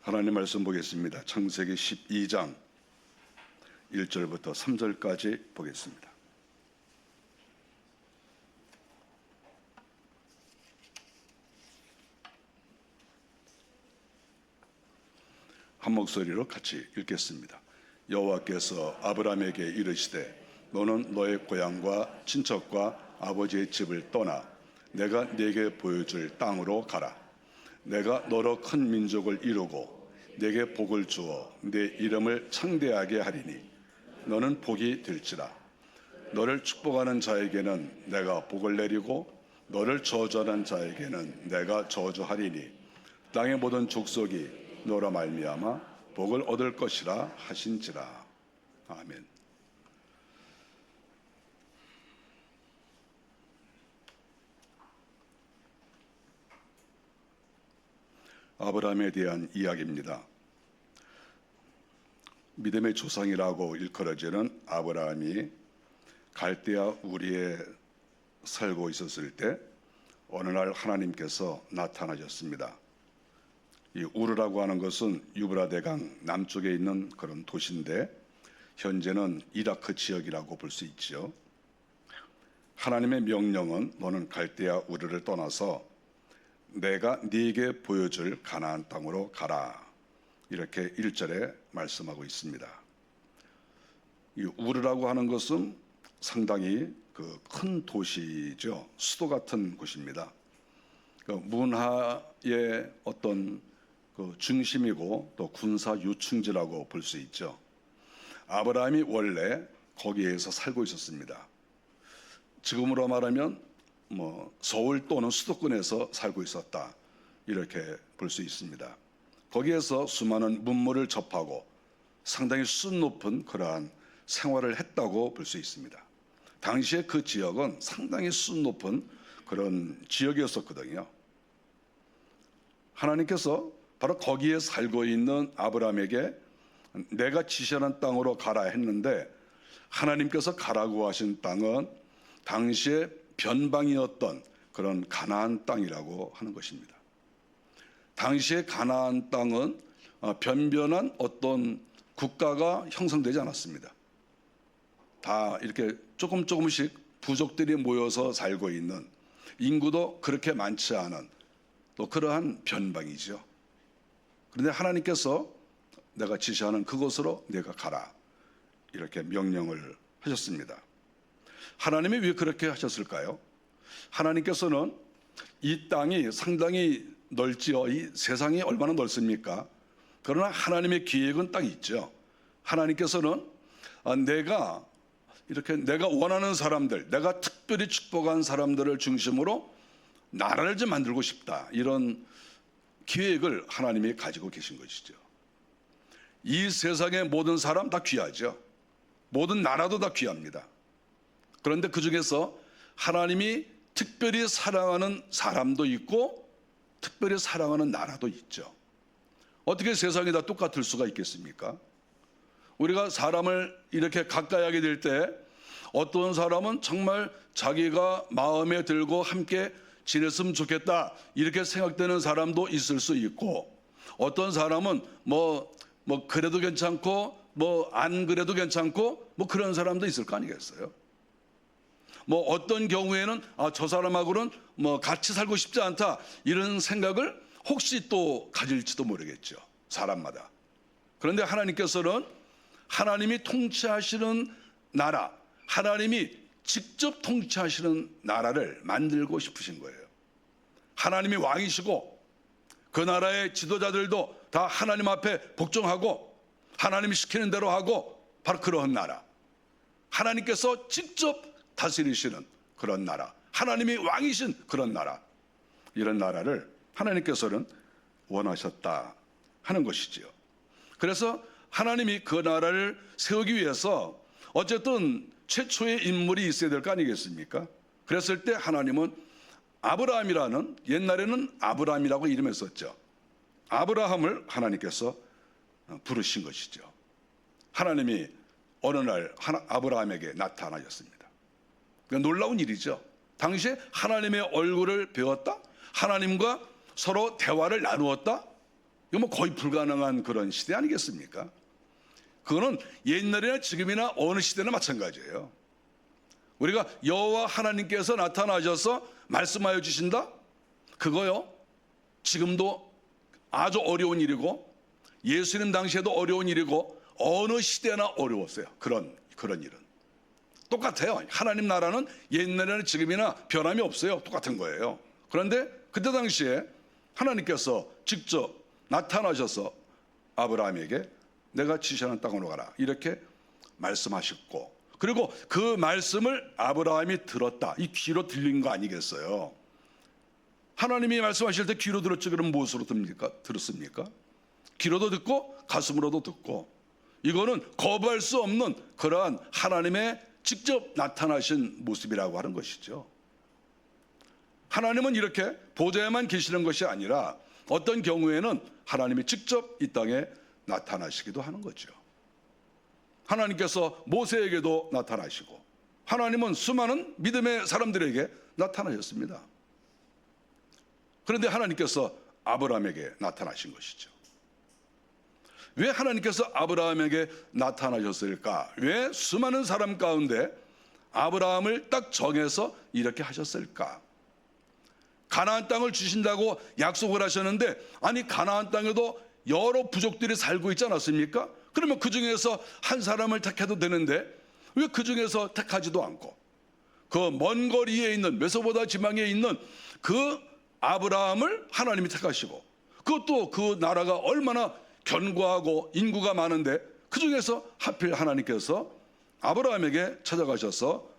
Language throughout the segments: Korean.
하나님 말씀 보겠습니다. 창세기 12장 1절부터 3절까지 보겠습니다. 한 목소리로 같이 읽겠습니다. 여호와께서 아브라함에게 이르시되 너는 너의 고향과 친척과 아버지의 집을 떠나 내가 네게 보여줄 땅으로 가라. 내가 너로 큰 민족을 이루고 네게 복을 주어 네 이름을 창대하게 하리니 너는 복이 될지라. 너를 축복하는 자에게는 내가 복을 내리고 너를 저주하는 자에게는 내가 저주하리니 땅의 모든 족속이 너로 말미암아 복을 얻을 것이라 하신지라. 아멘. 아브라함에 대한 이야기입니다. 믿음의 조상이라고 일컬어지는 아브라함이 갈대아 우리에 살고 있었을 때 어느 날 하나님께서 나타나셨습니다. 이 우르라고 하는 것은 유브라데강 남쪽에 있는 그런 도시인데 현재는 이라크 지역이라고 볼 수 있죠. 하나님의 명령은 너는 갈대아 우르를 떠나서 내가 네게 보여줄 가나안 땅으로 가라. 이렇게 1절에 말씀하고 있습니다. 이 우르라고 하는 것은 상당히 큰 도시죠. 수도 같은 곳입니다. 문화의 어떤 중심이고 또 군사 요충지라고 볼 수 있죠. 아브라함이 원래 거기에서 살고 있었습니다. 지금으로 말하면 서울 또는 수도권에서 살고 있었다, 이렇게 볼 수 있습니다. 거기에서 수많은 문물을 접하고 상당히 수준 높은 그러한 생활을 했다고 볼 수 있습니다. 당시에 그 지역은 상당히 수준 높은 그런 지역이었었거든요. 하나님께서 바로 거기에 살고 있는 아브라함에게 내가 지시하는 땅으로 가라 했는데, 하나님께서 가라고 하신 땅은 당시에 변방이었던 그런 가나안 땅이라고 하는 것입니다. 당시에 가나안 땅은 변변한 어떤 국가가 형성되지 않았습니다. 다 이렇게 조금씩 부족들이 모여서 살고 있는, 인구도 그렇게 많지 않은 또 그러한 변방이죠. 그런데 하나님께서 내가 지시하는 그곳으로 내가 가라, 이렇게 명령을 하셨습니다. 하나님이 왜 그렇게 하셨을까요? 하나님께서는 이 땅이 상당히 넓지요. 이 세상이 얼마나 넓습니까? 그러나 하나님의 계획은 딱 있죠. 하나님께서는 내가 원하는 사람들, 내가 특별히 축복한 사람들을 중심으로 나라를 좀 만들고 싶다, 이런 계획을 하나님이 가지고 계신 것이죠. 이 세상의 모든 사람 다 귀하죠. 모든 나라도 다 귀합니다. 그런데 그 중에서 하나님이 특별히 사랑하는 사람도 있고 특별히 사랑하는 나라도 있죠. 어떻게 세상이 다 똑같을 수가 있겠습니까? 우리가 사람을 이렇게 가까이 하게 될 때 어떤 사람은 정말 자기가 마음에 들고 함께 지냈으면 좋겠다, 이렇게 생각되는 사람도 있을 수 있고, 어떤 사람은 그래도 괜찮고 안 그래도 괜찮고 그런 사람도 있을 거 아니겠어요? 어떤 경우에는 저 사람하고는 같이 살고 싶지 않다, 이런 생각을 혹시 또 가질지도 모르겠죠, 사람마다. 그런데 하나님께서는 하나님이 통치하시는 나라, 하나님이 직접 통치하시는 나라를 만들고 싶으신 거예요. 하나님이 왕이시고 그 나라의 지도자들도 다 하나님 앞에 복종하고 하나님이 시키는 대로 하고, 바로 그런 나라, 하나님께서 직접 다스리시는 그런 나라, 하나님이 왕이신 그런 나라, 이런 나라를 하나님께서는 원하셨다 하는 것이지요. 그래서 하나님이 그 나라를 세우기 위해서 어쨌든 최초의 인물이 있어야 될 거 아니겠습니까? 그랬을 때 하나님은 아브라함이라는, 옛날에는 아브라함이라고 이름했었죠. 아브라함을 하나님께서 부르신 것이죠. 하나님이 어느 날 아브라함에게 나타나셨습니다. 그러니까 놀라운 일이죠. 당시에 하나님의 얼굴을 배웠다, 하나님과 서로 대화를 나누었다, 이거 뭐 거의 불가능한 그런 시대 아니겠습니까? 그거는 옛날이나 지금이나 어느 시대나 마찬가지예요. 우리가 여호와 하나님께서 나타나셔서 말씀하여 주신다? 그거요, 지금도 아주 어려운 일이고 예수님 당시에도 어려운 일이고 어느 시대나 어려웠어요. 그런 일은 똑같아요. 하나님 나라는 옛날이나 지금이나 변함이 없어요. 똑같은 거예요. 그런데 그때 당시에 하나님께서 직접 나타나셔서 아브라함에게 내가 지시하는 땅으로 가라 이렇게 말씀하셨고, 그리고 그 말씀을 아브라함이 들었다. 이 귀로 들린 거 아니겠어요? 하나님이 말씀하실 때 귀로 들었지 그럼 무엇으로 들었습니까? 귀로도 듣고 가슴으로도 듣고, 이거는 거부할 수 없는 그러한 하나님의 직접 나타나신 모습이라고 하는 것이죠. 하나님은 이렇게 보좌에만 계시는 것이 아니라 어떤 경우에는 하나님이 직접 이 땅에 나타나시기도 하는 거죠. 하나님께서 모세에게도 나타나시고 하나님은 수많은 믿음의 사람들에게 나타나셨습니다. 그런데 하나님께서 아브라함에게 나타나신 것이죠. 왜 하나님께서 아브라함에게 나타나셨을까? 왜 수많은 사람 가운데 아브라함을 딱 정해서 이렇게 하셨을까? 가나안 땅을 주신다고 약속을 하셨는데, 아니 가나안 땅에도 여러 부족들이 살고 있지 않았습니까? 그러면 그 중에서 한 사람을 택해도 되는데 왜 그 중에서 택하지도 않고 그 먼 거리에 있는 메소보다 지방에 있는 그 아브라함을 하나님이 택하시고, 그것도 그 나라가 얼마나 견고하고 인구가 많은데 그 중에서 하필 하나님께서 아브라함에게 찾아가셔서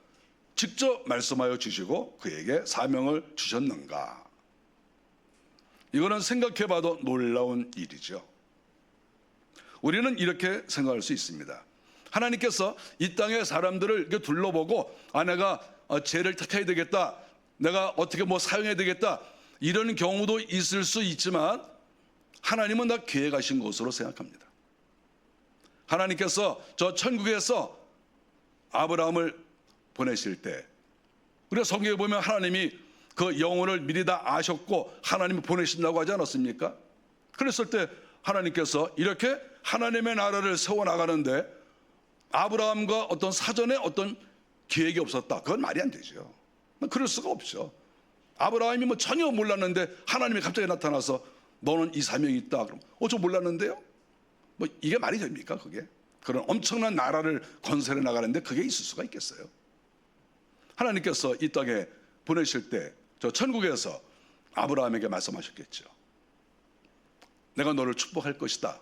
직접 말씀하여 주시고 그에게 사명을 주셨는가? 이거는 생각해봐도 놀라운 일이죠. 우리는 이렇게 생각할 수 있습니다. 하나님께서 이 땅의 사람들을 이렇게 둘러보고 내가 쟤를 택해야 되겠다, 내가 어떻게 뭐 사용해야 되겠다, 이런 경우도 있을 수 있지만 하나님은 다 계획하신 것으로 생각합니다. 하나님께서 저 천국에서 아브라함을 보내실 때 우리가 성경에 보면 하나님이 그 영혼을 미리 다 아셨고 하나님이 보내신다고 하지 않았습니까? 그랬을 때 하나님께서 이렇게 하나님의 나라를 세워나가는데 아브라함과 어떤 사전에 어떤 계획이 없었다, 그건 말이 안 되죠. 그럴 수가 없죠. 아브라함이 뭐 전혀 몰랐는데 하나님이 갑자기 나타나서 너는 이 사명이 있다 그럼 저 몰랐는데요? 뭐 이게 말이 됩니까? 그게 그런 엄청난 나라를 건설해 나가는데 그게 있을 수가 있겠어요? 하나님께서 이 땅에 보내실 때 저 천국에서 아브라함에게 말씀하셨겠죠. 내가 너를 축복할 것이다.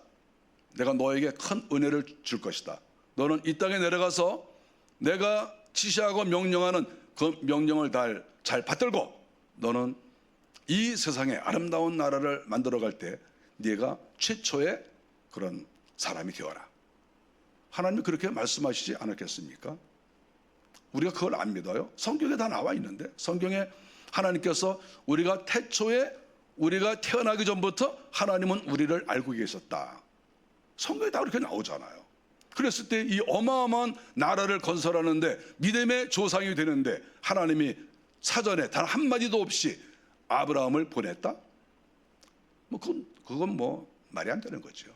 내가 너에게 큰 은혜를 줄 것이다. 너는 이 땅에 내려가서 내가 지시하고 명령하는 그 명령을 잘 받들고 너는 이 세상에 아름다운 나라를 만들어갈 때 네가 최초의 그런 사람이 되어라. 하나님이 그렇게 말씀하시지 않았겠습니까? 우리가 그걸 안 믿어요? 성경에 다 나와 있는데, 성경에 하나님께서 우리가 태초에 우리가 태어나기 전부터 하나님은 우리를 알고 계셨다. 성경에 다 그렇게 나오잖아요. 그랬을 때 이 어마어마한 나라를 건설하는데 믿음의 조상이 되는데 하나님이 사전에 단 한마디도 없이 아브라함을 보냈다? 뭐 그건 뭐 말이 안 되는 거죠.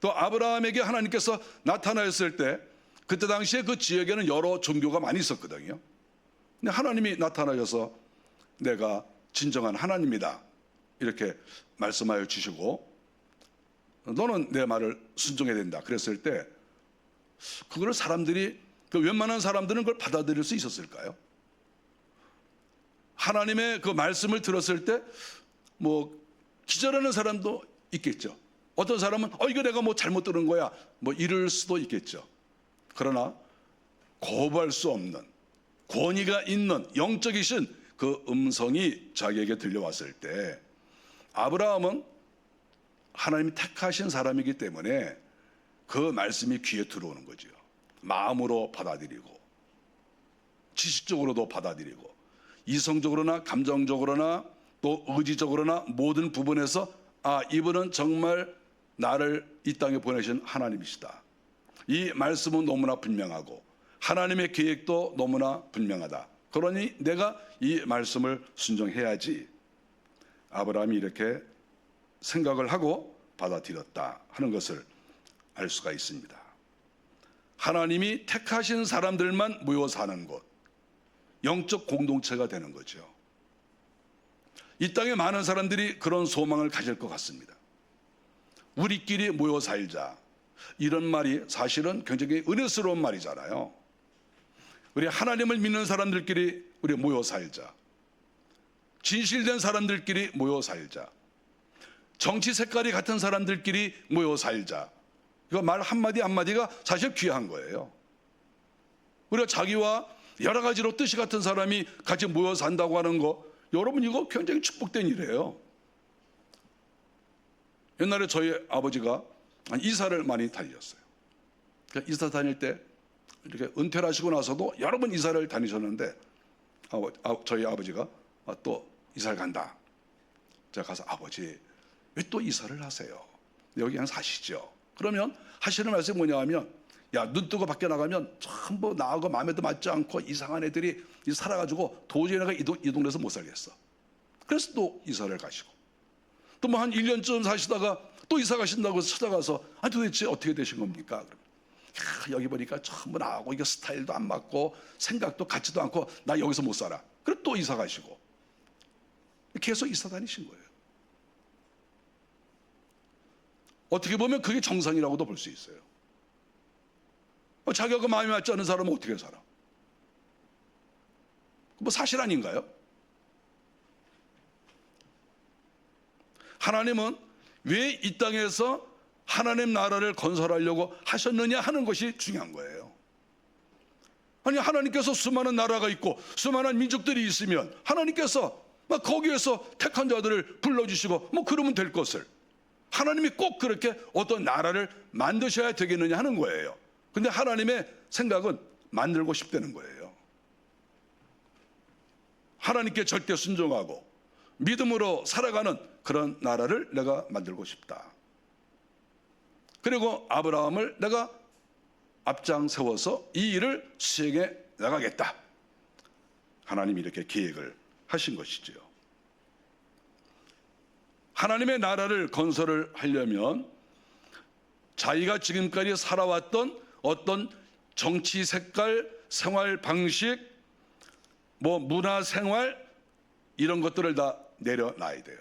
또 아브라함에게 하나님께서 나타나셨을 때 그때 당시에 그 지역에는 여러 종교가 많이 있었거든요. 근데 하나님이 나타나셔서 내가 진정한 하나님이다 이렇게 말씀하여 주시고 너는 내 말을 순종해야 된다 그랬을 때 그거를 사람들이 웬만한 사람들은 그걸 받아들일 수 있었을까요? 하나님의 그 말씀을 들었을 때 뭐 기절하는 사람도 있겠죠. 어떤 사람은 이거 내가 뭐 잘못 들은 거야 뭐 이럴 수도 있겠죠. 그러나 거부할 수 없는 권위가 있는 영적이신 그 음성이 자기에게 들려왔을 때 아브라함은 하나님이 택하신 사람이기 때문에 그 말씀이 귀에 들어오는 거죠. 마음으로 받아들이고 지식적으로도 받아들이고 이성적으로나 감정적으로나 또 의지적으로나 모든 부분에서 이분은 정말 나를 이 땅에 보내신 하나님이시다. 이 말씀은 너무나 분명하고 하나님의 계획도 너무나 분명하다. 그러니 내가 이 말씀을 순종해야지. 아브라함이 이렇게 생각을 하고 받아들였다 하는 것을 알 수가 있습니다. 하나님이 택하신 사람들만 모여 사는 곳, 영적 공동체가 되는 거죠. 이 땅에 많은 사람들이 그런 소망을 가질 것 같습니다. 우리끼리 모여 살자, 이런 말이 사실은 굉장히 은혜스러운 말이잖아요. 우리 하나님을 믿는 사람들끼리 우리 모여 살자, 진실된 사람들끼리 모여 살자, 정치 색깔이 같은 사람들끼리 모여 살자, 이거 말 한마디 한마디가 사실 귀한 거예요. 우리가 자기와 여러 가지로 뜻이 같은 사람이 같이 모여 산다고 하는 거, 여러분 이거 굉장히 축복된 일이에요. 옛날에 저희 아버지가 이사를 많이 다니셨어요. 이사 다닐 때 이렇게 은퇴를 하시고 나서도 여러 번 이사를 다니셨는데 저희 아버지가 또 이사를 간다. 제가 가서 아버지 왜 또 이사를 하세요? 여기 그냥 사시죠. 그러면 하시는 말씀이 뭐냐 하면, 야, 눈 뜨고 밖에 나가면 전부 나하고 마음에도 맞지 않고 이상한 애들이 살아가지고 도저히 내가 이 동네에서 못 살겠어. 그래서 또 이사를 가시고, 또 뭐 한 1년쯤 사시다가 또 이사 가신다고 찾아가서 도대체 어떻게 되신 겁니까? 그러면 여기 보니까 전부 나하고 이게 스타일도 안 맞고 생각도 같지도 않고 나 여기서 못 살아. 그래 또 이사 가시고 계속 이사 다니신 거예요. 어떻게 보면 그게 정상이라고도 볼 수 있어요. 자기가 마음에 맞지 않는 사람은 어떻게 살아? 뭐 사실 아닌가요? 하나님은 왜 이 땅에서 하나님 나라를 건설하려고 하셨느냐 하는 것이 중요한 거예요. 아니, 하나님께서 수많은 나라가 있고 수많은 민족들이 있으면 하나님께서 막 거기에서 택한 자들을 불러주시고 뭐 그러면 될 것을, 하나님이 꼭 그렇게 어떤 나라를 만드셔야 되겠느냐 하는 거예요. 근데 하나님의 생각은 만들고 싶다는 거예요. 하나님께 절대 순종하고 믿음으로 살아가는 그런 나라를 내가 만들고 싶다. 그리고 아브라함을 내가 앞장 세워서 이 일을 수행해 나가겠다. 하나님이 이렇게 계획을 하신 것이죠. 하나님의 나라를 건설을 하려면 자기가 지금까지 살아왔던 어떤 정치 색깔, 생활 방식, 뭐 문화 생활, 이런 것들을 다 내려놔야 돼요.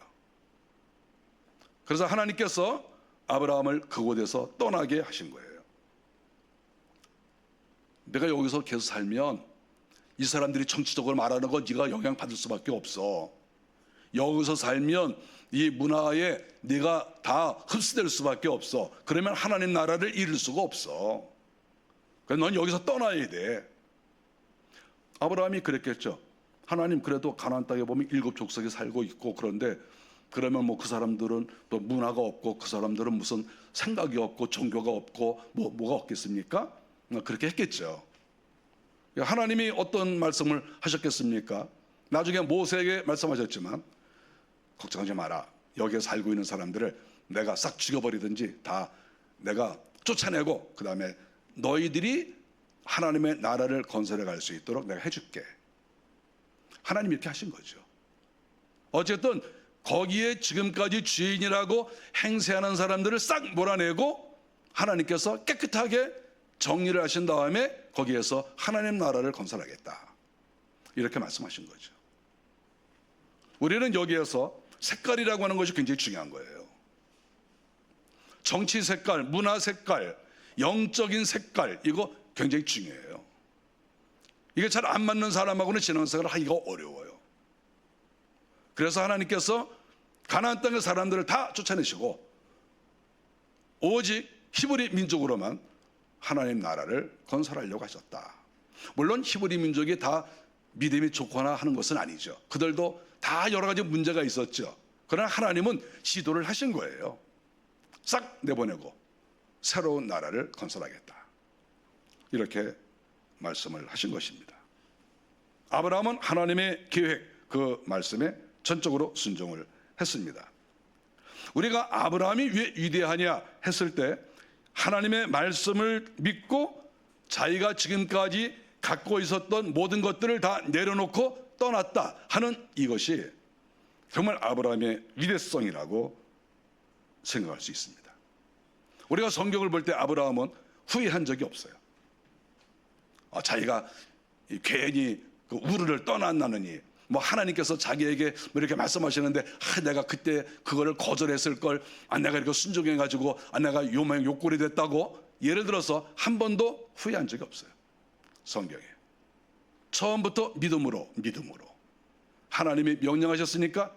그래서 하나님께서 아브라함을 그곳에서 떠나게 하신 거예요. 내가 여기서 계속 살면 이 사람들이 정치적으로 말하는 거 네가 영향받을 수밖에 없어. 여기서 살면 이 문화에 네가 다 흡수될 수밖에 없어. 그러면 하나님 나라를 이룰 수가 없어. 그래서 넌 여기서 떠나야 돼. 아브라함이 그랬겠죠. 하나님, 그래도 가나안 땅에 보면 7 족속이 살고 있고, 그런데 그러면 뭐 그 사람들은 또 문화가 없고 그 사람들은 무슨 생각이 없고 종교가 없고 뭐가 없겠습니까? 그렇게 했겠죠. 하나님이 어떤 말씀을 하셨겠습니까? 나중에 모세에게 말씀하셨지만, 걱정하지 마라. 여기에 살고 있는 사람들을 내가 싹 죽여버리든지 다 내가 쫓아내고 그 다음에 너희들이 하나님의 나라를 건설해 갈 수 있도록 내가 해줄게. 하나님이 이렇게 하신 거죠. 어쨌든 거기에 지금까지 주인이라고 행세하는 사람들을 싹 몰아내고 하나님께서 깨끗하게 정리를 하신 다음에 거기에서 하나님 나라를 건설하겠다. 이렇게 말씀하신 거죠. 우리는 여기에서 색깔이라고 하는 것이 굉장히 중요한 거예요. 정치 색깔, 문화 색깔, 영적인 색깔, 이거 굉장히 중요해요. 이게 잘 안 맞는 사람하고는 신앙생활을 하기가 어려워요. 그래서 하나님께서 가나안 땅의 사람들을 다 쫓아내시고 오직 히브리 민족으로만 하나님 나라를 건설하려고 하셨다. 물론 히브리 민족이 다 믿음이 좋거나 하는 것은 아니죠. 그들도 다 여러 가지 문제가 있었죠. 그러나 하나님은 시도를 하신 거예요. 싹 내보내고 새로운 나라를 건설하겠다. 이렇게 말씀을 하신 것입니다. 아브라함은 하나님의 계획, 그 말씀에 전적으로 순종을 했습니다. 우리가 아브라함이 왜 위대하냐 했을 때 하나님의 말씀을 믿고 자기가 지금까지 갖고 있었던 모든 것들을 다 내려놓고 떠났다 하는 이것이 정말 아브라함의 위대성이라고 생각할 수 있습니다. 우리가 성경을 볼 때 아브라함은 후회한 적이 없어요. 자기가 괜히 그 우르를 떠났나느니, 뭐 하나님께서 자기에게 뭐 이렇게 말씀하시는데 내가 그때 그거를 거절했을 걸, 내가 이렇게 순종해가지고 내가 요망 욕골이 됐다고, 예를 들어서 한 번도 후회한 적이 없어요. 성경에 처음부터 믿음으로 하나님이 명령하셨으니까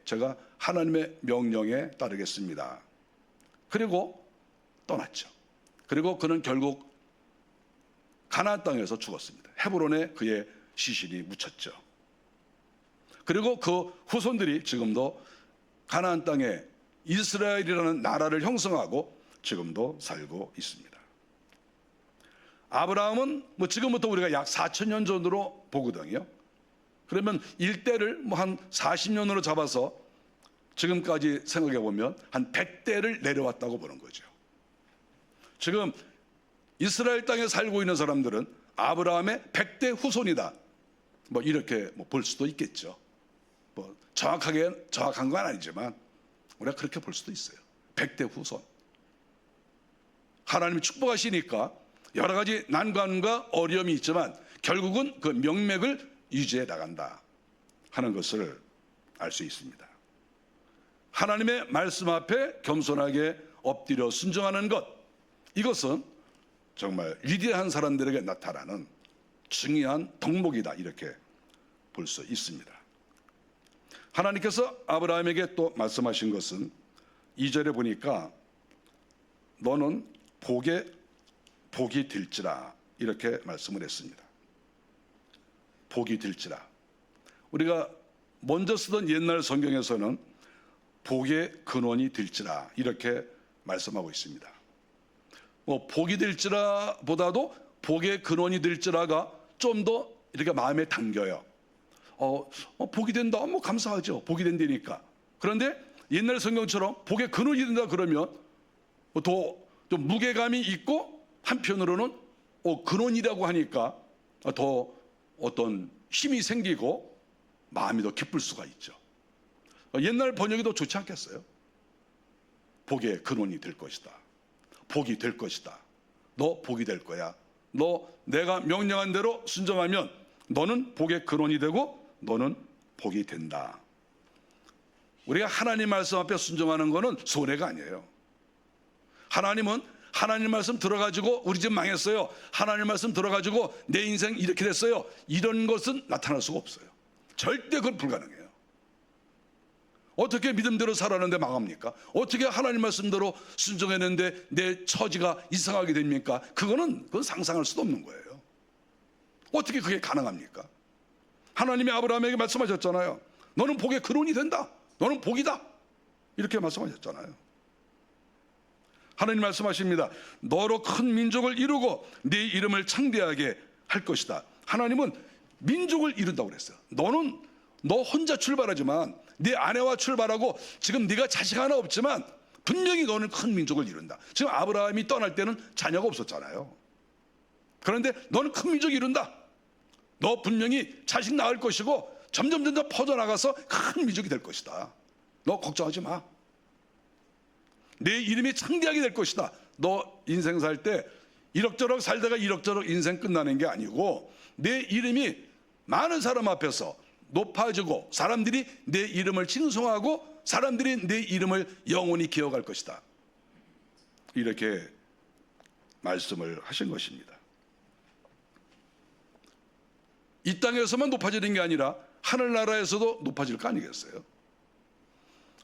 제가 하나님의 명령에 따르겠습니다. 그리고 떠났죠. 그리고 그는 결국 가나안 땅에서 죽었습니다. 헤브론에 그의 시신이 묻혔죠. 그리고 그 후손들이 지금도 가나안 땅에 이스라엘이라는 나라를 형성하고 지금도 살고 있습니다. 아브라함은 뭐 지금부터 우리가 약 4,000년 전으로 보거든요. 그러면 일대를 뭐 한 40년으로 잡아서 지금까지 생각해 보면 한 100대를 내려왔다고 보는 거죠. 지금 이스라엘 땅에 살고 있는 사람들은 아브라함의 100대 후손이다, 뭐 이렇게 뭐 볼 수도 있겠죠. 뭐 정확한 건 아니지만 우리가 그렇게 볼 수도 있어요. 100대 후손. 하나님이 축복하시니까 여러 가지 난관과 어려움이 있지만 결국은 그 명맥을 유지해 나간다 하는 것을 알 수 있습니다. 하나님의 말씀 앞에 겸손하게 엎드려 순종하는 것, 이것은 정말 위대한 사람들에게 나타나는 중요한 덕목이다, 이렇게 볼 수 있습니다. 하나님께서 아브라함에게 또 말씀하신 것은 2절에 보니까 너는 복이 될지라, 이렇게 말씀을 했습니다. 복이 될지라. 우리가 먼저 쓰던 옛날 성경에서는 복의 근원이 될지라, 이렇게 말씀하고 있습니다. 뭐 복이 될지라 보다도 복의 근원이 될지라가 좀 더 이렇게 마음에 당겨요. 복이 된다, 뭐 감사하죠. 복이 된다니까. 그런데 옛날 성경처럼 복의 근원이 된다 그러면 더 좀 무게감이 있고, 한편으로는 근원이라고 하니까 더 어떤 힘이 생기고 마음이 더 기쁠 수가 있죠. 옛날 번역이 더 좋지 않겠어요? 복의 근원이 될 것이다. 복이 될 것이다. 너 복이 될 거야. 너 내가 명령한 대로 순종하면 너는 복의 근원이 되고 너는 복이 된다. 우리가 하나님 말씀 앞에 순종하는 거는 손해가 아니에요. 하나님은 하나님 말씀 들어가지고 우리 집 망했어요, 하나님 말씀 들어가지고 내 인생 이렇게 됐어요, 이런 것은 나타날 수가 없어요. 절대 그건 불가능해요. 어떻게 믿음대로 살았는데 망합니까? 어떻게 하나님 말씀대로 순종했는데 내 처지가 이상하게 됩니까? 그건 상상할 수도 없는 거예요. 어떻게 그게 가능합니까? 하나님이 아브라함에게 말씀하셨잖아요. 너는 복의 근원이 된다. 너는 복이다. 이렇게 말씀하셨잖아요. 하나님 말씀하십니다. 너로 큰 민족을 이루고 네 이름을 창대하게 할 것이다. 하나님은 민족을 이룬다고 그랬어요. 너 혼자 출발하지만 네 아내와 출발하고 지금 네가 자식 하나 없지만 분명히 너는 큰 민족을 이룬다. 지금 아브라함이 떠날 때는 자녀가 없었잖아요. 그런데 너는 큰 민족을 이룬다. 너 분명히 자식 낳을 것이고 점점 퍼져나가서 큰 민족이 될 것이다. 너 걱정하지 마. 내 이름이 창대하게 될 것이다. 너 인생 살 때 이럭저럭 살다가 이럭저럭 인생 끝나는 게 아니고 내 이름이 많은 사람 앞에서 높아지고 사람들이 내 이름을 칭송하고 사람들이 내 이름을 영원히 기억할 것이다. 이렇게 말씀을 하신 것입니다. 이 땅에서만 높아지는 게 아니라 하늘나라에서도 높아질 거 아니겠어요?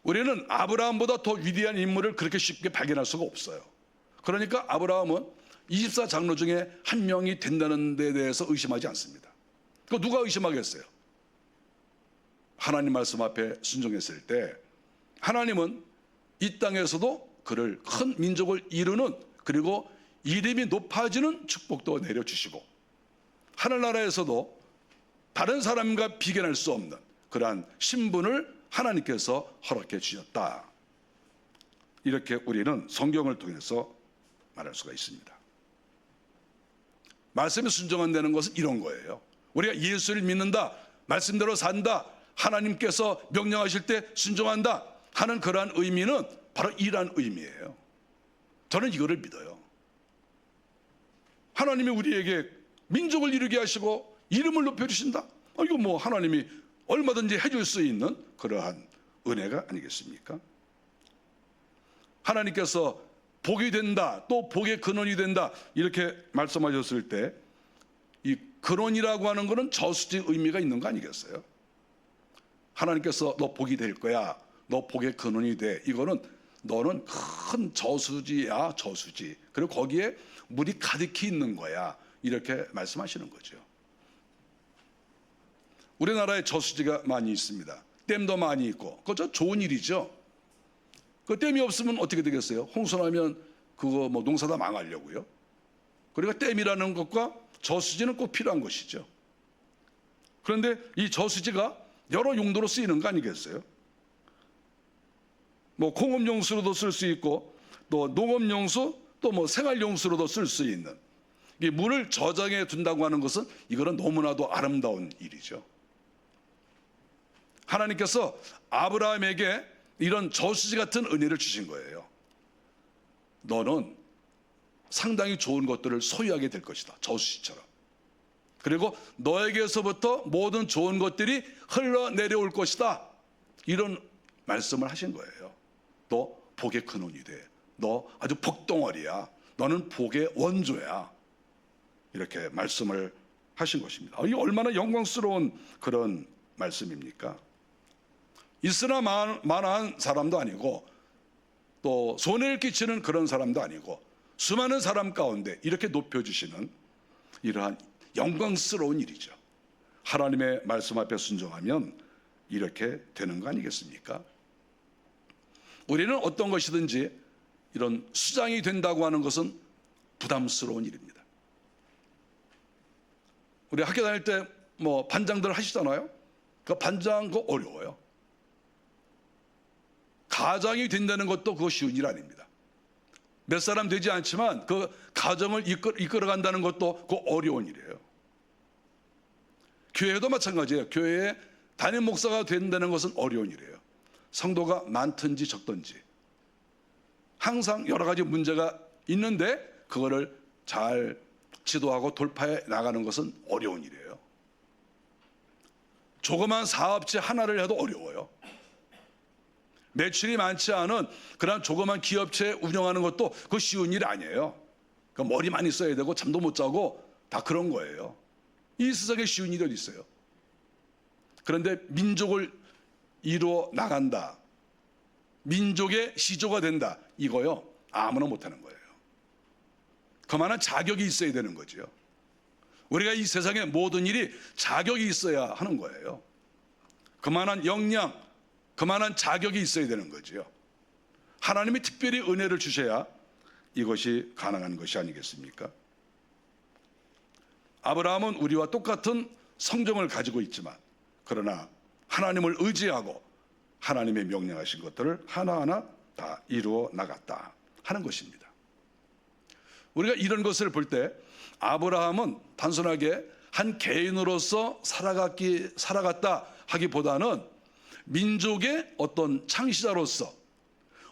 우리는 아브라함보다 더 위대한 인물을 그렇게 쉽게 발견할 수가 없어요. 그러니까 아브라함은 24장로 중에 한 명이 된다는 데 대해서 의심하지 않습니다. 그 누가 의심하겠어요? 하나님 말씀 앞에 순종했을 때 하나님은 이 땅에서도 그를 큰 민족을 이루는, 그리고 이름이 높아지는 축복도 내려주시고 하늘나라에서도 다른 사람과 비견할 수 없는 그러한 신분을 하나님께서 허락해 주셨다. 이렇게 우리는 성경을 통해서 말할 수가 있습니다. 말씀에 순종한다는 것은 이런 거예요. 우리가 예수를 믿는다, 말씀대로 산다, 하나님께서 명령하실 때 순종한다 하는 그러한 의미는 바로 이러한 의미예요. 저는 이거를 믿어요. 하나님이 우리에게 민족을 이루게 하시고 이름을 높여주신다. 이거 뭐 하나님이 얼마든지 해줄 수 있는 그러한 은혜가 아니겠습니까? 하나님께서 복이 된다, 또 복의 근원이 된다 이렇게 말씀하셨을 때 이 근원이라고 하는 것은 저수지 의미가 있는 거 아니겠어요? 하나님께서 너 복이 될 거야, 너 복의 근원이 돼. 이거는 너는 큰 저수지야, 저수지. 그리고 거기에 물이 가득히 있는 거야. 이렇게 말씀하시는 거죠. 우리나라에 저수지가 많이 있습니다. 댐도 많이 있고, 그거 좋은 일이죠. 그 댐이 없으면 어떻게 되겠어요? 홍수나면 그거 뭐 농사 다 망하려고요. 그러니까 댐이라는 것과 저수지는 꼭 필요한 것이죠. 그런데 이 저수지가 여러 용도로 쓰이는 거 아니겠어요? 뭐 공업용수로도 쓸 수 있고, 또 농업용수, 또 뭐 생활용수로도 쓸 수 있는, 이 물을 저장해 둔다고 하는 것은 이거는 너무나도 아름다운 일이죠. 하나님께서 아브라함에게 이런 저수지 같은 은혜를 주신 거예요. 너는 상당히 좋은 것들을 소유하게 될 것이다, 저수지처럼. 그리고 너에게서부터 모든 좋은 것들이 흘러내려올 것이다, 이런 말씀을 하신 거예요. 너 복의 근원이 돼. 너 아주 복덩어리야. 너는 복의 원조야. 이렇게 말씀을 하신 것입니다. 이게 얼마나 영광스러운 그런 말씀입니까? 있으나 마나한 사람도 아니고, 또 손해를 끼치는 그런 사람도 아니고, 수많은 사람 가운데 이렇게 높여주시는 이러한 영광스러운 일이죠. 하나님의 말씀 앞에 순종하면 이렇게 되는 거 아니겠습니까? 우리는 어떤 것이든지 이런 수장이 된다고 하는 것은 부담스러운 일입니다. 우리 학교 다닐 때 뭐 반장들 하시잖아요. 그 반장 그거 어려워요. 가장이 된다는 것도 그거 쉬운 일 아닙니다. 몇 사람 되지 않지만 그 가정을 이끌어간다는 것도 그거 어려운 일이에요. 교회도 마찬가지예요. 교회에 담임 목사가 된다는 것은 어려운 일이에요. 성도가 많든지 적든지 항상 여러 가지 문제가 있는데 그거를 잘 지도하고 돌파해 나가는 것은 어려운 일이에요. 조그만 사업체 하나를 해도 어려워요. 매출이 많지 않은 그런 조그만 기업체 운영하는 것도 그 쉬운 일이 아니에요. 그러니까 머리 많이 써야 되고 잠도 못 자고 다 그런 거예요. 이 세상에 쉬운 일이 어디 있어요? 그런데 민족을 이루어 나간다, 민족의 시조가 된다, 이거요 아무나 못하는 거예요. 그만한 자격이 있어야 되는 거죠. 우리가 이 세상의 모든 일이 자격이 있어야 하는 거예요. 그만한 역량, 그만한 자격이 있어야 되는 거죠. 하나님이 특별히 은혜를 주셔야 이것이 가능한 것이 아니겠습니까? 아브라함은 우리와 똑같은 성정을 가지고 있지만, 그러나 하나님을 의지하고 하나님의 명령하신 것들을 하나하나 다 이루어 나갔다 하는 것입니다. 우리가 이런 것을 볼 때 아브라함은 단순하게 한 개인으로서 살아갔다 하기보다는 민족의 어떤 창시자로서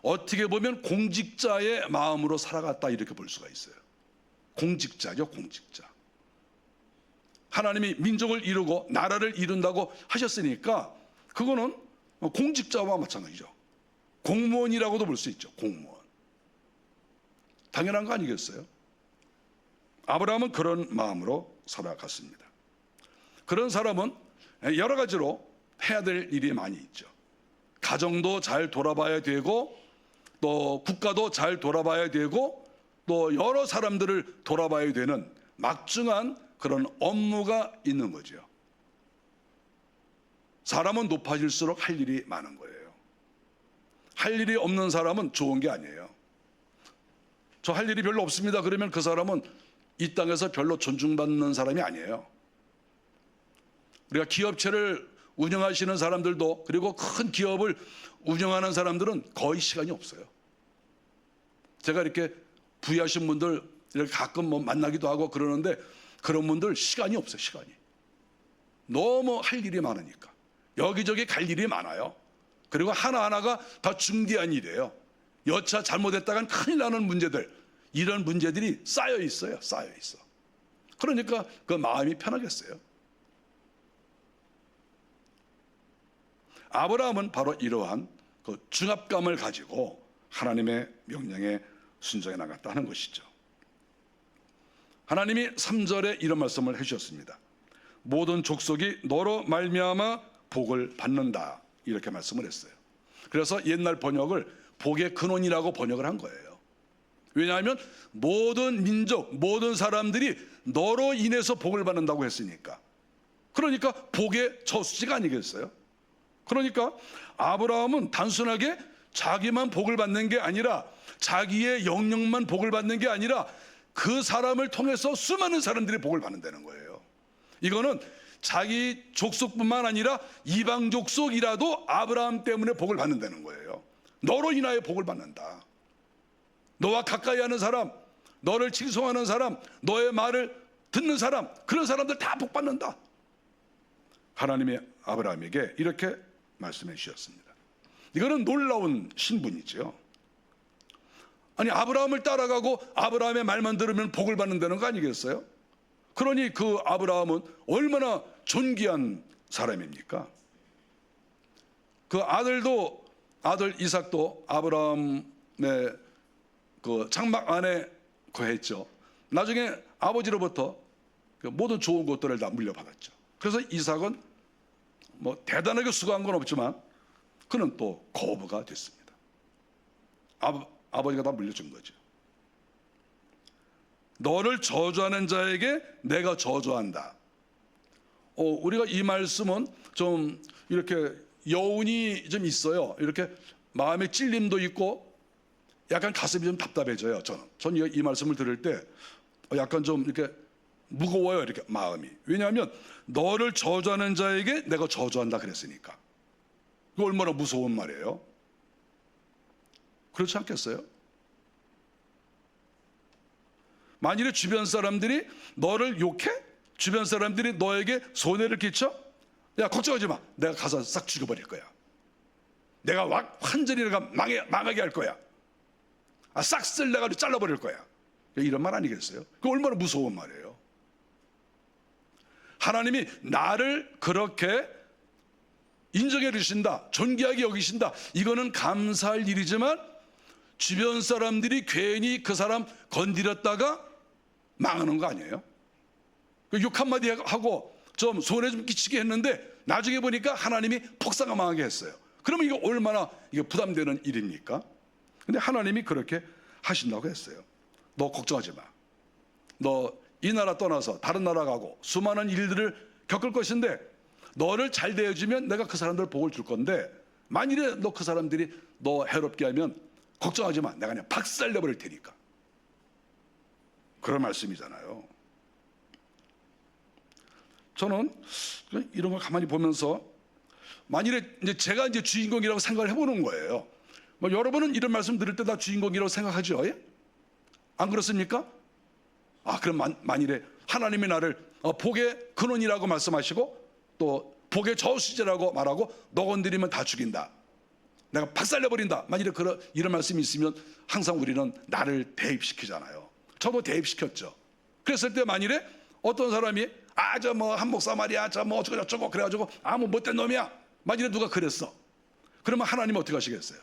어떻게 보면 공직자의 마음으로 살아갔다, 이렇게 볼 수가 있어요. 공직자죠, 공직자. 하나님이 민족을 이루고 나라를 이룬다고 하셨으니까 그거는 공직자와 마찬가지죠. 공무원이라고도 볼 수 있죠. 공무원. 당연한 거 아니겠어요? 아브라함은 그런 마음으로 살아갔습니다. 그런 사람은 여러 가지로 해야 될 일이 많이 있죠. 가정도 잘 돌아봐야 되고, 또 국가도 잘 돌아봐야 되고, 또 여러 사람들을 돌아봐야 되는 막중한 그런 업무가 있는 거죠. 사람은 높아질수록 할 일이 많은 거예요. 할 일이 없는 사람은 좋은 게 아니에요. 저 할 일이 별로 없습니다 그러면 그 사람은 이 땅에서 별로 존중받는 사람이 아니에요. 우리가 기업체를 운영하시는 사람들도, 그리고 큰 기업을 운영하는 사람들은 거의 시간이 없어요. 제가 이렇게 부유하신 분들 이렇게 가끔 뭐 만나기도 하고 그러는데, 그런 분들 시간이 없어요. 시간이 너무 할 일이 많으니까 여기저기 갈 일이 많아요. 그리고 하나하나가 다 중대한 일이에요. 여차 잘못했다간 큰일 나는 문제들, 이런 문제들이 쌓여 있어요. 쌓여 있어. 그러니까 그 마음이 편하겠어요. 아브라함은 바로 이러한 그 중압감을 가지고 하나님의 명령에 순종해 나갔다 하는 것이죠. 하나님이 3절에 이런 말씀을 해주셨습니다. 모든 족속이 너로 말미암아 복을 받는다, 이렇게 말씀을 했어요. 그래서 옛날 번역을 복의 근원이라고 번역을 한 거예요. 왜냐하면 모든 민족, 모든 사람들이 너로 인해서 복을 받는다고 했으니까. 그러니까 복의 저수지가 아니겠어요? 그러니까 아브라함은 단순하게 자기만 복을 받는 게 아니라, 자기의 영역만 복을 받는 게 아니라 그 사람을 통해서 수많은 사람들이 복을 받는다는 거예요. 이거는 자기 족속뿐만 아니라 이방 족속이라도 아브라함 때문에 복을 받는다는 거예요. 너로 인하여 복을 받는다. 너와 가까이 하는 사람, 너를 칭송하는 사람, 너의 말을 듣는 사람, 그런 사람들 다 복 받는다. 하나님이 아브라함에게 이렇게 말씀해 주셨습니다. 이거는 놀라운 신분이죠. 아니, 아브라함을 따라가고 아브라함의 말만 들으면 복을 받는다는 거 아니겠어요? 그러니 그 아브라함은 얼마나 존귀한 사람입니까? 그 아들 이삭도 아브라함의 그 장막 안에 거했죠. 나중에 아버지로부터 그 모든 좋은 것들을 다 물려받았죠. 그래서 이삭은 뭐 대단하게 수고한 건 없지만 그는 또 거부가 됐습니다. 아버지가 다 물려준 거죠. 너를 저주하는 자에게 내가 저주한다. 우리가 이 말씀은 좀 이렇게 여운이 좀 있어요. 이렇게 마음에 찔림도 있고 약간 가슴이 좀 답답해져요. 저는 이 말씀을 들을 때 약간 좀 이렇게 무거워요. 이렇게 마음이. 왜냐하면 너를 저주하는 자에게 내가 저주한다 그랬으니까. 이거 얼마나 무서운 말이에요. 그렇지 않겠어요? 만일에 주변 사람들이 너를 욕해? 주변 사람들이 너에게 손해를 끼쳐? 야, 걱정하지 마. 내가 가서 싹 죽여버릴 거야. 내가 완전히 내가 망하게 할 거야. 싹 쓸려가지고 잘라버릴 거야. 이런 말 아니겠어요? 그거 얼마나 무서운 말이에요. 하나님이 나를 그렇게 인정해 주신다, 존귀하게 여기신다, 이거는 감사할 일이지만 주변 사람들이 괜히 그 사람 건드렸다가 망하는 거 아니에요? 욕 한마디 하고 좀 손해 좀 끼치게 했는데 나중에 보니까 하나님이 폭삭 망하게 했어요. 그러면 이거 얼마나 이게 부담되는 일입니까? 근데 하나님이 그렇게 하신다고 했어요. 너 걱정하지 마. 너 이 나라 떠나서 다른 나라 가고 수많은 일들을 겪을 것인데 너를 잘 대해주면 내가 그 사람들 복을 줄 건데 만일에 너 그 사람들이 너 해롭게 하면 걱정하지 마. 내가 그냥 박살내버릴 테니까. 그런 말씀이잖아요. 저는 이런 걸 가만히 보면서 만일에 제가 이제 주인공이라고 생각을 해보는 거예요. 뭐 여러분은 이런 말씀 들을 때 다 주인공이라고 생각하죠? 예? 안 그렇습니까? 그럼 만일에 하나님이 나를 복의 근원이라고 말씀하시고 또 복의 저수지라고 말하고 너 건드리면 다 죽인다, 내가 박살내버린다, 만일에 이런 말씀이 있으면 항상 우리는 나를 대입시키잖아요. 저도 대입시켰죠. 그랬을 때 만일에 어떤 사람이 저 뭐 한 목사 말이야, 저 뭐 어쩌고 저쩌고 그래가지고 뭐 못된 놈이야, 만일에 누가 그랬어, 그러면 하나님은 어떻게 하시겠어요?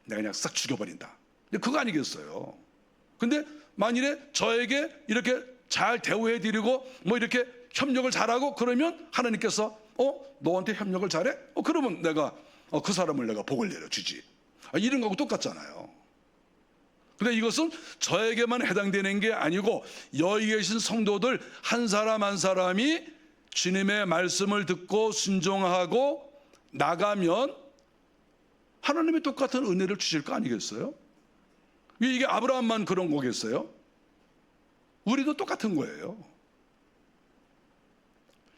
내가 그냥 싹 죽여버린다. 근데 그거 아니겠어요? 근데 만일에 저에게 이렇게 잘 대우해드리고 뭐 이렇게 협력을 잘하고 그러면 하나님께서 너한테 협력을 잘해? 그러면 내가 그 사람을 내가 복을 내려주지. 이런 거하고 똑같잖아요. 근데 이것은 저에게만 해당되는 게 아니고 여기 계신 성도들 한 사람 한 사람이 주님의 말씀을 듣고 순종하고 나가면 하나님이 똑같은 은혜를 주실 거 아니겠어요? 이게 아브라함만 그런 거겠어요? 우리도 똑같은 거예요.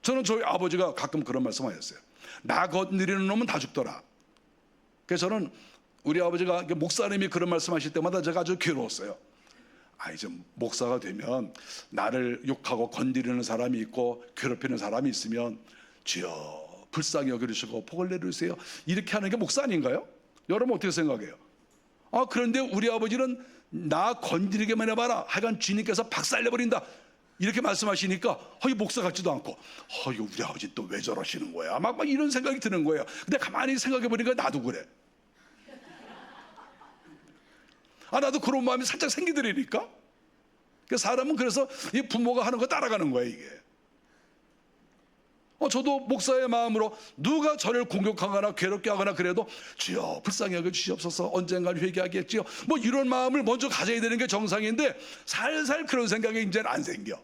저는 저희 아버지가 가끔 그런 말씀하셨어요. 나 건드리는 놈은 다 죽더라. 그래서 저는 우리 아버지가 목사님이 그런 말씀하실 때마다 제가 아주 괴로웠어요. 이제 목사가 되면 나를 욕하고 건드리는 사람이 있고 괴롭히는 사람이 있으면 주여 불쌍히 여겨주시고 복을 내려주세요, 이렇게 하는 게 목사 아닌가요? 여러분 어떻게 생각해요? 그런데 우리 아버지는 나 건드리기만 해봐라, 하여간 주님께서 박살내버린다, 이렇게 말씀하시니까 이 목사 같지도 않고 이거 우리 아버지 또 왜 저러시는 거야, 막 이런 생각이 드는 거예요. 근데 가만히 생각해 보니까 나도 그래. 나도 그런 마음이 살짝 생기더라니까. 사람은 그래서 이 부모가 하는 거 따라가는 거야 이게. 저도 목사의 마음으로 누가 저를 공격하거나 괴롭게 하거나 그래도 주여 불쌍히 여겨 주시옵소서, 언젠간 회개하겠지요, 이런 마음을 먼저 가져야 되는 게 정상인데 살살 그런 생각이 이제는 안 생겨.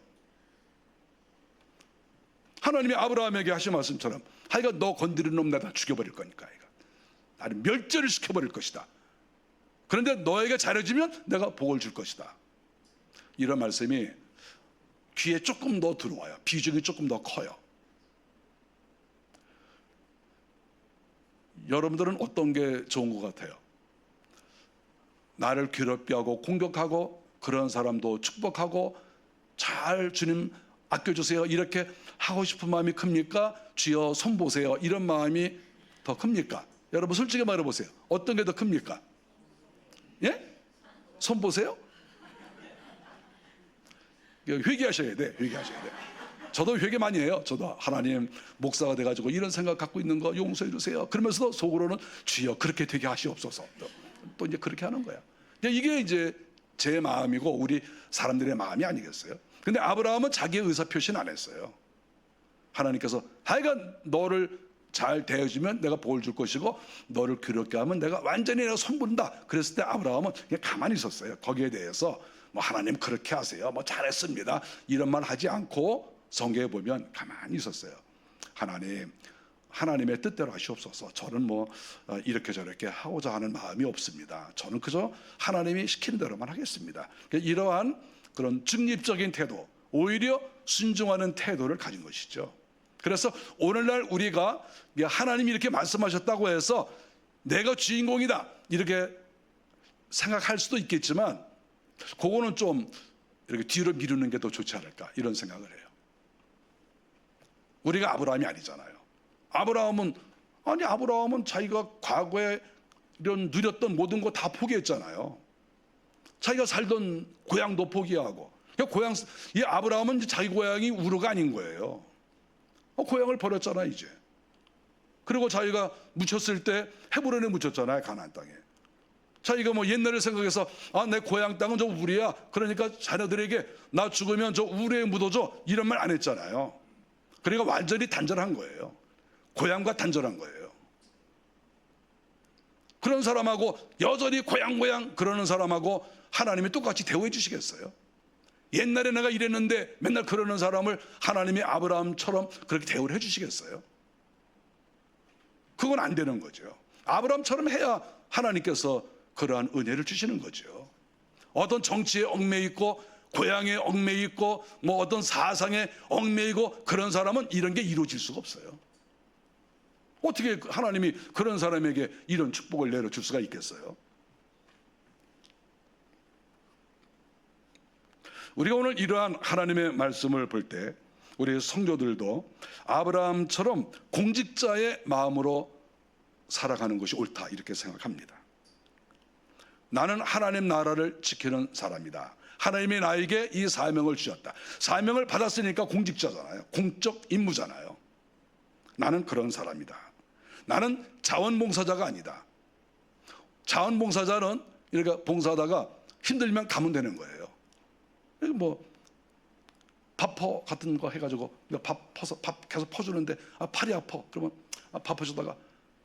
하나님이 아브라함에게 하신 말씀처럼 하여간 너 건드리는 놈 내가 죽여버릴 거니까, 나를 멸절을 시켜버릴 것이다. 그런데 너에게 잘해주면 내가 복을 줄 것이다. 이런 말씀이 귀에 조금 더 들어와요. 비중이 조금 더 커요. 여러분들은 어떤 게 좋은 것 같아요? 나를 괴롭게 하고 공격하고 그런 사람도 축복하고 잘 주님 아껴주세요 이렇게 하고 싶은 마음이 큽니까? 주여 손 보세요 이런 마음이 더 큽니까? 여러분 솔직히 말해보세요. 어떤 게 더 큽니까? 예? 손 보세요? 회개하셔야 돼. 회개하셔야 돼. 저도 회개 많이 해요. 저도 하나님 목사가 돼가지고 이런 생각 갖고 있는 거 용서해 주세요. 그러면서도 속으로는 주여 그렇게 되게 하시옵소서. 또 이제 그렇게 하는 거야. 이게 이제 제 마음이고 우리 사람들의 마음이 아니겠어요? 근데 아브라함은 자기의 의사 표시는 안 했어요. 하나님께서 하여간 너를 잘 대해주면 내가 복을 줄 것이고 너를 괴롭게 하면 내가 완전히 내가 손본다. 그랬을 때 아브라함은 그냥 가만히 있었어요. 거기에 대해서 하나님 그렇게 하세요, 잘했습니다 이런 말 하지 않고 성경에 보면 가만히 있었어요. 하나님의 뜻대로 하시옵소서. 저는 이렇게 저렇게 하고자 하는 마음이 없습니다. 저는 그저 하나님이 시키는 대로만 하겠습니다. 이러한 그런 중립적인 태도, 오히려 순종하는 태도를 가진 것이죠. 그래서 오늘날 우리가 하나님이 이렇게 말씀하셨다고 해서 내가 주인공이다 이렇게 생각할 수도 있겠지만 그거는 좀 이렇게 뒤로 미루는 게 더 좋지 않을까 이런 생각을 해요. 우리가 아브라함이 아니잖아요. 아브라함은 자기가 과거에 이런 누렸던 모든 거 다 포기했잖아요. 자기가 살던 고향도 포기하고. 이 아브라함은 자기 고향이 우르가 아닌 거예요. 고향을 버렸잖아 이제. 그리고 자기가 묻혔을 때 헤브론에 묻혔잖아요. 가나안 땅에. 자기가 옛날을 생각해서 내 고향 땅은 저 우리야, 그러니까 자녀들에게 나 죽으면 저 우리에 묻어줘 이런 말 안 했잖아요. 그러니까 완전히 단절한 거예요. 고향과 단절한 거예요. 그런 사람하고 여전히 고향 그러는 사람하고 하나님이 똑같이 대우해 주시겠어요? 옛날에 내가 이랬는데 맨날 그러는 사람을 하나님이 아브라함처럼 그렇게 대우를 해 주시겠어요? 그건 안 되는 거죠. 아브라함처럼 해야 하나님께서 그러한 은혜를 주시는 거죠. 어떤 정치에 얽매여 있고 고향에 얽매여 있고 어떤 사상에 얽매이고 그런 사람은 이런 게 이루어질 수가 없어요. 어떻게 하나님이 그런 사람에게 이런 축복을 내려줄 수가 있겠어요? 우리가 오늘 이러한 하나님의 말씀을 볼 때 우리 성도들도 아브라함처럼 공직자의 마음으로 살아가는 것이 옳다 이렇게 생각합니다. 나는 하나님 나라를 지키는 사람이다. 하나님이 나에게 이 사명을 주셨다. 사명을 받았으니까 공직자잖아요. 공적 임무잖아요. 나는 그런 사람이다. 나는 자원봉사자가 아니다. 자원봉사자는 이렇게 봉사하다가 힘들면 가면 되는 거예요. 밥퍼 같은 거 해가지고 밥 계속 퍼주는데 팔이 아파. 그러면 밥 퍼주다가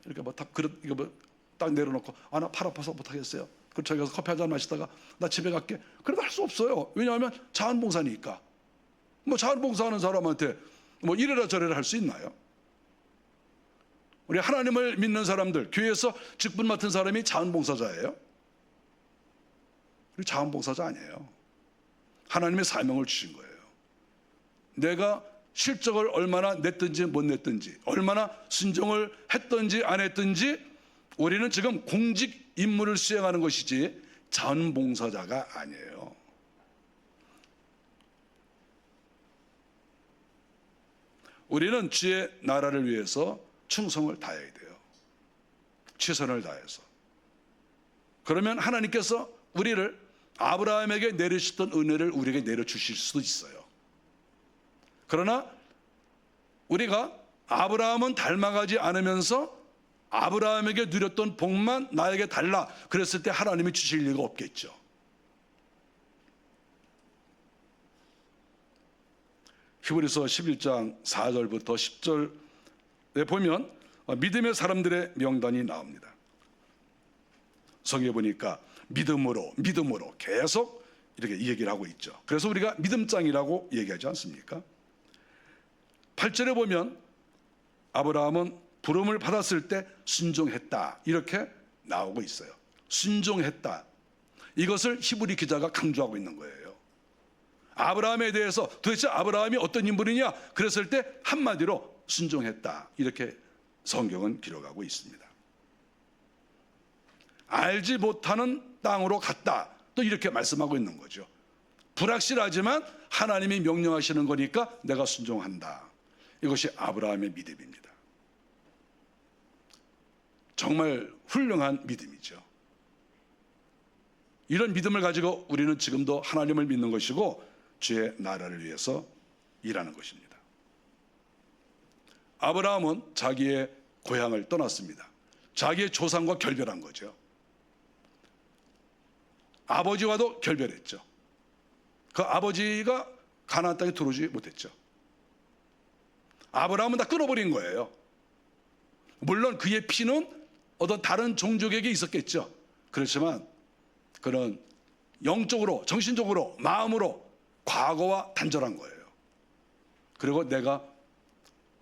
이렇게 그릇 이거 딱 내려놓고 나 팔 아파서 못하겠어요. 그럼 저기 가서 커피 한 잔 마시다가 나 집에 갈게. 그래도 할 수 없어요. 왜냐하면 자원봉사니까. 자원봉사하는 사람한테 이래라 저래라 할 수 있나요? 우리 하나님을 믿는 사람들, 교회에서 직분 맡은 사람이 자원봉사자예요? 우리 자원봉사자 아니에요. 하나님의 사명을 주신 거예요. 내가 실적을 얼마나 냈든지 못 냈든지, 얼마나 순종을 했든지 안 했든지 우리는 지금 공직 임무를 수행하는 것이지 자원봉사자가 아니에요. 우리는 주의 나라를 위해서 충성을 다해야 돼요. 최선을 다해서. 그러면 하나님께서 우리를 아브라함에게 내리셨던 은혜를 우리에게 내려주실 수도 있어요. 그러나 우리가 아브라함은 닮아가지 않으면서 아브라함에게 누렸던 복만 나에게 달라 그랬을 때 하나님이 주실 리가 없겠죠. 히브리서 11장 4절부터 10절에 보면 믿음의 사람들의 명단이 나옵니다. 성경에 보니까 믿음으로 계속 이렇게 얘기를 하고 있죠. 그래서 우리가 믿음장이라고 얘기하지 않습니까? 8절에 보면 아브라함은 부름을 받았을 때 순종했다 이렇게 나오고 있어요. 순종했다. 이것을 히브리 기자가 강조하고 있는 거예요. 아브라함에 대해서 도대체 아브라함이 어떤 인물이냐 그랬을 때 한마디로 순종했다 이렇게 성경은 기록하고 있습니다. 알지 못하는 땅으로 갔다 또 이렇게 말씀하고 있는 거죠. 불확실하지만 하나님이 명령하시는 거니까 내가 순종한다. 이것이 아브라함의 믿음입니다. 정말 훌륭한 믿음이죠. 이런 믿음을 가지고 우리는 지금도 하나님을 믿는 것이고 주의 나라를 위해서 일하는 것입니다. 아브라함은 자기의 고향을 떠났습니다. 자기의 조상과 결별한 거죠. 아버지와도 결별했죠. 그 아버지가 가나안 땅에 들어오지 못했죠. 아브라함은 다 끊어버린 거예요. 물론 그의 피는 어떤 다른 종족에게 있었겠죠. 그렇지만 그는 영적으로, 정신적으로, 마음으로 과거와 단절한 거예요. 그리고 내가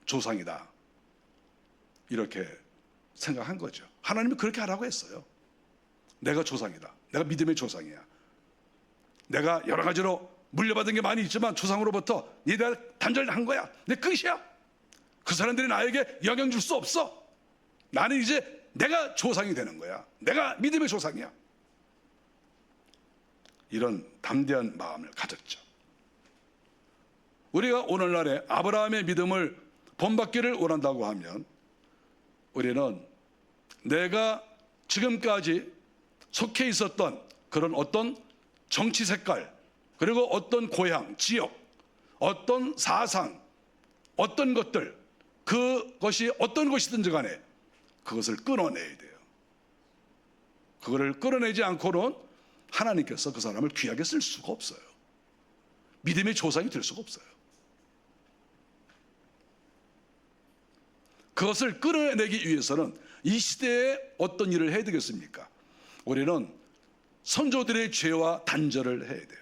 조상이다 이렇게 생각한 거죠. 하나님이 그렇게 하라고 했어요. 내가 조상이다. 내가 믿음의 조상이야. 내가 여러 가지로 물려받은 게 많이 있지만 조상으로부터 내가 단절한 거야. 내 끝이야. 그 사람들이 나에게 영향 줄 수 없어. 나는 이제 내가 조상이 되는 거야. 내가 믿음의 조상이야. 이런 담대한 마음을 가졌죠. 우리가 오늘날에 아브라함의 믿음을 본받기를 원한다고 하면 우리는 내가 지금까지 속해 있었던 그런 어떤 정치 색깔 그리고 어떤 고향, 지역, 어떤 사상, 어떤 것들 그것이 어떤 것이든지 간에 그것을 끊어내야 돼요. 그거를 끊어내지 않고는 하나님께서 그 사람을 귀하게 쓸 수가 없어요. 믿음의 조상이 될 수가 없어요. 그것을 끊어내기 위해서는 이 시대에 어떤 일을 해야 되겠습니까? 우리는 선조들의 죄와 단절을 해야 돼요.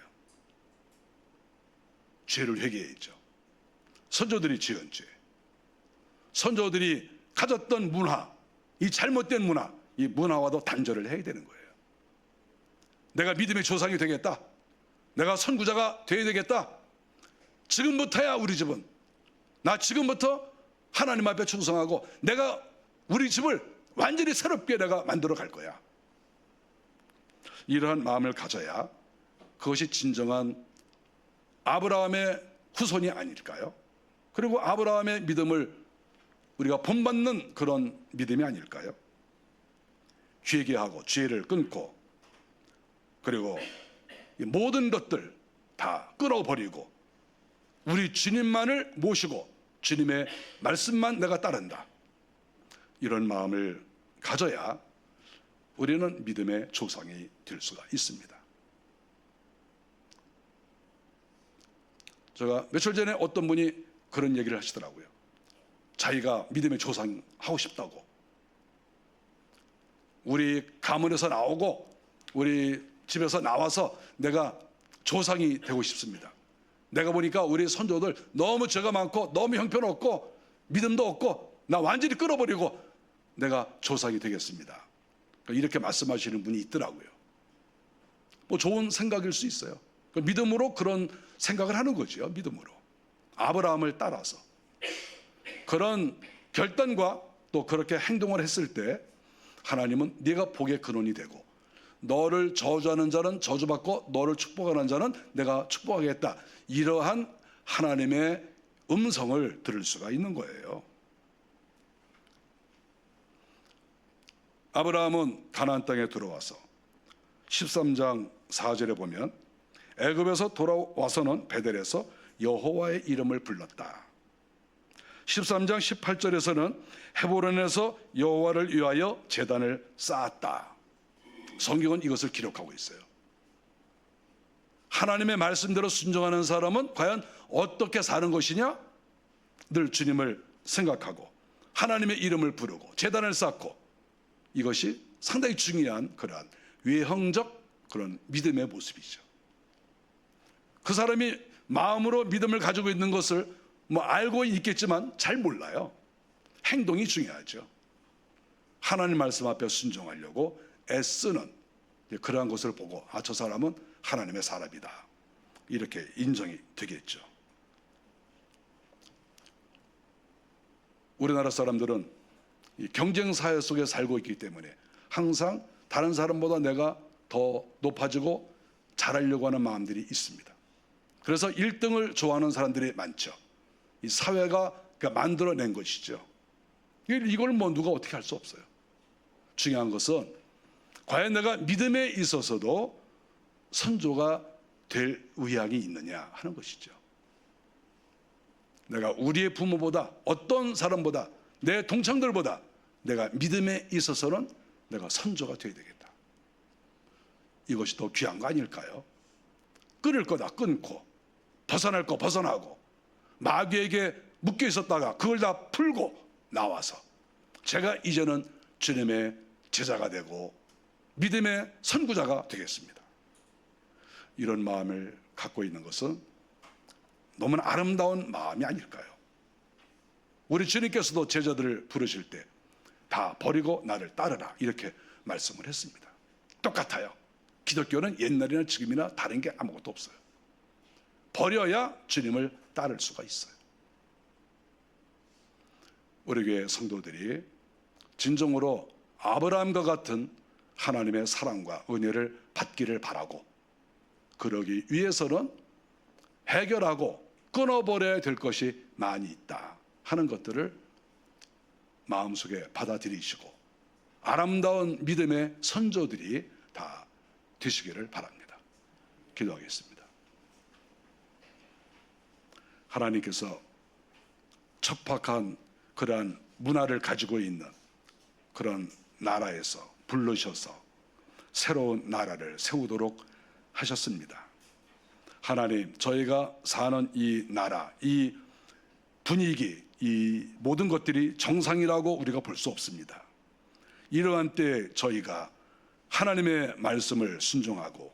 죄를 회개해야죠. 선조들이 지은 죄, 선조들이 가졌던 문화, 이 잘못된 문화, 이 문화와도 단절을 해야 되는 거예요. 내가 믿음의 조상이 되겠다. 내가 선구자가 되어야 되겠다. 지금부터야 우리 집은 나 지금부터 하나님 앞에 충성하고 내가 우리 집을 완전히 새롭게 내가 만들어 갈 거야. 이러한 마음을 가져야 그것이 진정한 아브라함의 후손이 아닐까요? 그리고 아브라함의 믿음을 우리가 본받는 그런 믿음이 아닐까요? 회개하고 죄를 끊고 그리고 모든 것들 다 끊어버리고 우리 주님만을 모시고 주님의 말씀만 내가 따른다. 이런 마음을 가져야 우리는 믿음의 조상이 될 수가 있습니다. 제가 며칠 전에 어떤 분이 그런 얘기를 하시더라고요. 자기가 믿음의 조상 하고 싶다고. 우리 가문에서 나오고 우리 집에서 나와서 내가 조상이 되고 싶습니다. 내가 보니까 우리 선조들 너무 죄가 많고 너무 형편없고 믿음도 없고 나 완전히 끊어버리고 내가 조상이 되겠습니다. 이렇게 말씀하시는 분이 있더라고요. 뭐 좋은 생각일 수 있어요. 믿음으로 그런 생각을 하는 거죠. 믿음으로. 아브라함을 따라서. 그런 결단과 또 그렇게 행동을 했을 때 하나님은 네가 복의 근원이 되고 너를 저주하는 자는 저주받고 너를 축복하는 자는 내가 축복하겠다. 이러한 하나님의 음성을 들을 수가 있는 거예요. 아브라함은 가나안 땅에 들어와서 13장 4절에 보면 애굽에서 돌아와서는 베델에서 여호와의 이름을 불렀다. 13장 18절에서는 헤브론에서 여호와를 위하여 제단을 쌓았다. 성경은 이것을 기록하고 있어요. 하나님의 말씀대로 순종하는 사람은 과연 어떻게 사는 것이냐? 늘 주님을 생각하고 하나님의 이름을 부르고 제단을 쌓고, 이것이 상당히 중요한 그러한 외형적 그런 믿음의 모습이죠. 그 사람이 마음으로 믿음을 가지고 있는 것을 알고 있겠지만 잘 몰라요. 행동이 중요하죠. 하나님 말씀 앞에 순종하려고 애쓰는 그러한 것을 보고 저 사람은 하나님의 사람이다, 이렇게 인정이 되겠죠. 우리나라 사람들은 이 경쟁 사회 속에 살고 있기 때문에 항상 다른 사람보다 내가 더 높아지고 잘하려고 하는 마음들이 있습니다. 그래서 1등을 좋아하는 사람들이 많죠. 이 사회가 만들어낸 것이죠. 이걸 누가 어떻게 할 수 없어요. 중요한 것은 과연 내가 믿음에 있어서도 선조가 될 의향이 있느냐 하는 것이죠. 내가 우리의 부모보다, 어떤 사람보다, 내 동창들보다 내가 믿음에 있어서는 내가 선조가 되어야 되겠다. 이것이 더 귀한 거 아닐까요? 끊을 거다 끊고, 벗어날 거 벗어나고, 마귀에게 묶여 있었다가 그걸 다 풀고 나와서 제가 이제는 주님의 제자가 되고 믿음의 선구자가 되겠습니다. 이런 마음을 갖고 있는 것은 너무나 아름다운 마음이 아닐까요? 우리 주님께서도 제자들을 부르실 때 다 버리고 나를 따르라, 이렇게 말씀을 했습니다. 똑같아요. 기독교는 옛날이나 지금이나 다른 게 아무것도 없어요. 버려야 주님을 따를 수가 있어요. 우리 교회 성도들이 진정으로 아브라함과 같은 하나님의 사랑과 은혜를 받기를 바라고, 그러기 위해서는 해결하고 끊어버려야 될 것이 많이 있다 하는 것들을 마음속에 받아들이시고 아름다운 믿음의 선조들이 다 되시기를 바랍니다. 기도하겠습니다. 하나님께서 척박한 그러한 문화를 가지고 있는 그런 나라에서 부르셔서 새로운 나라를 세우도록 하셨습니다. 하나님, 저희가 사는 이 나라, 이 분위기, 이 모든 것들이 정상이라고 우리가 볼 수 없습니다. 이러한 때 저희가 하나님의 말씀을 순종하고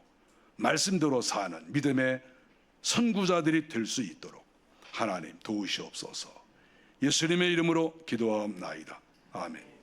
말씀대로 사는 믿음의 선구자들이 될 수 있도록 하나님 도우시옵소서. 예수님의 이름으로 기도하옵나이다. 아멘.